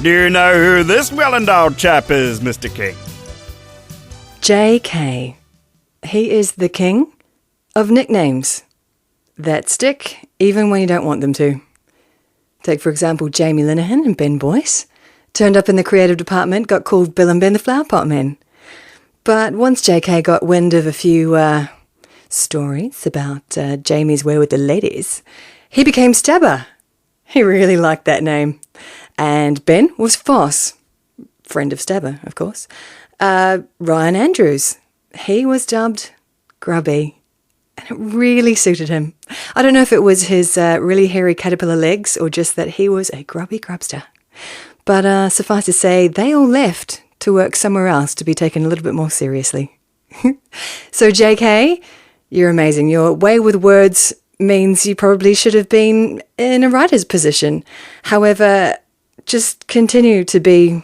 Do you know who this well-endowed chap is, Mr. King? J.K. He is the king of nicknames that stick even when you don't want them to. Take, for example, Jamie Linehan and Ben Boyce. Turned up in the creative department, got called Bill and Ben the Flower Pot Men. But once J.K. got wind of a few stories about Jamie's way with the ladies, he became Stabber. He really liked that name. And Ben was Foss, friend of Stabber, of course. Ryan Andrews, he was dubbed Grubby, and it really suited him. I don't know if it was his really hairy caterpillar legs or just that he was a grubby grubster. But suffice to say, they all left to work somewhere else to be taken a little bit more seriously. So JK, you're amazing. Your way with words means you probably should have been in a writer's position. However, just continue to be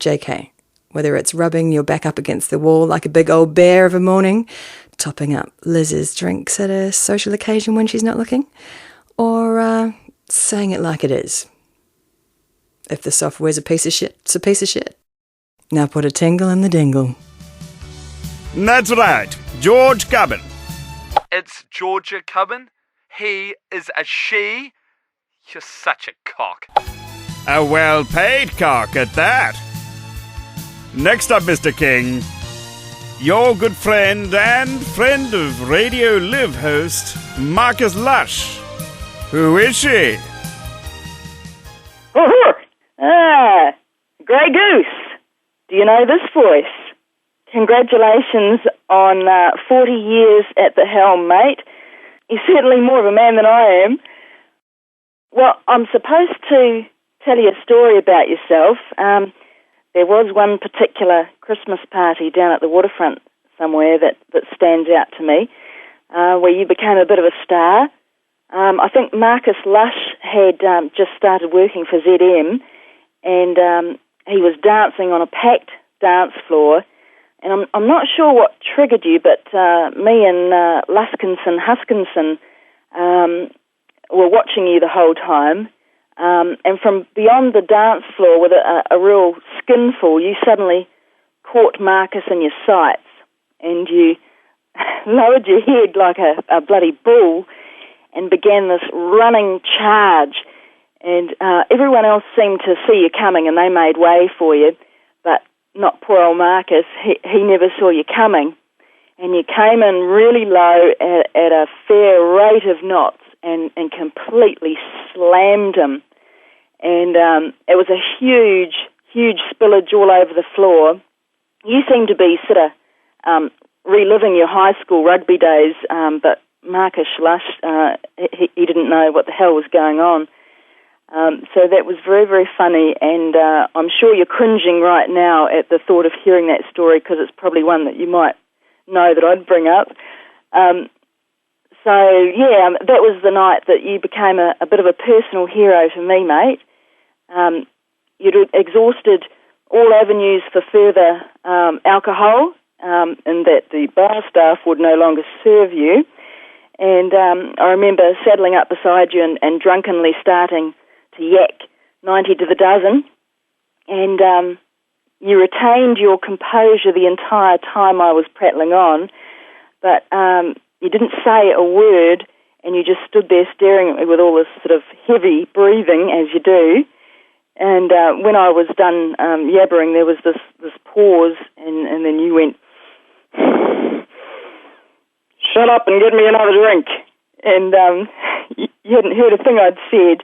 JK. Whether it's rubbing your back up against the wall like a big old bear of a morning, topping up Liz's drinks at a social occasion when she's not looking, or saying it like it is. If the software's a piece of shit, it's a piece of shit. Now put a tingle in the dingle. That's right, George Cubbin. It's Georgia Cubbin. He is a she. You're such a cock. A well-paid cock at that. Next up, Mr. King, your good friend and friend of Radio Live host, Marcus Lush. Who is she? Grey Goose. Do you know this voice? Congratulations on 40 years at the helm, mate. You're certainly more of a man than I am. Well, I'm supposed to tell you a story about yourself. There was one particular Christmas party down at the waterfront somewhere that stands out to me, where you became a bit of a star. I think Marcus Lush had just started working for ZM, and he was dancing on a packed dance floor. And I'm not sure what triggered you, but me and Huskinson were watching you the whole time. And from beyond the dance floor with a real skinful, you suddenly caught Marcus in your sights, and you lowered your head like a bloody bull and began this running charge. And everyone else seemed to see you coming, and they made way for you, but not poor old Marcus. He never saw you coming. And you came in really low at a fair rate of knots and completely slammed him. And it was a huge, huge spillage all over the floor. You seemed to be sort of reliving your high school rugby days, but Marcus Lush, he didn't know what the hell was going on. So that was very, very funny, and I'm sure you're cringing right now at the thought of hearing that story, because it's probably one that you might know that I'd bring up. That was the night that you became a bit of a personal hero to me, mate. You'd exhausted all avenues for further alcohol, and that the bar staff would no longer serve you. And I remember saddling up beside you and drunkenly starting to yak 90 to the dozen. And you retained your composure the entire time I was prattling on, but you didn't say a word, and you just stood there staring at me with all this sort of heavy breathing, as you do. And when I was done yabbering, there was this pause, and then you went, "Shut up and get me another drink." And you hadn't heard a thing I'd said.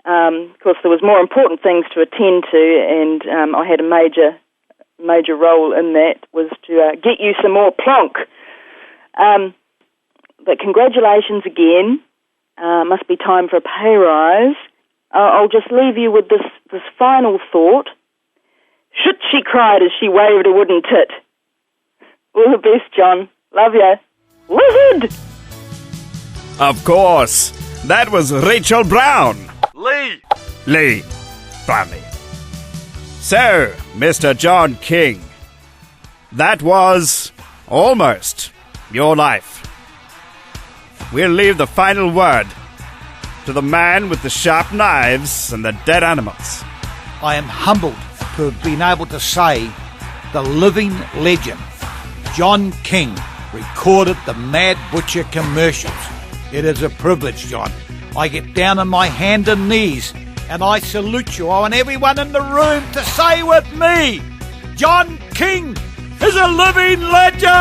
Of course, there was more important things to attend to, and I had a major role in that, was to get you some more plonk. But congratulations again. Must be time for a pay rise. I'll just leave you with this final thought. "Shit," she cried as she waved a wooden tit. All the best, John. Love ya. Wizard! Of course, that was Rachel Brown. Lee. Brandy. So, Mr. John King, that was almost your life. We'll leave the final word to the man with the sharp knives and the dead animals. I am humbled to have been able to say the living legend, John King, recorded the Mad Butcher commercials. It is a privilege, John. I get down on my hand and knees and I salute you. I want everyone in the room to say with me, John King is a living legend!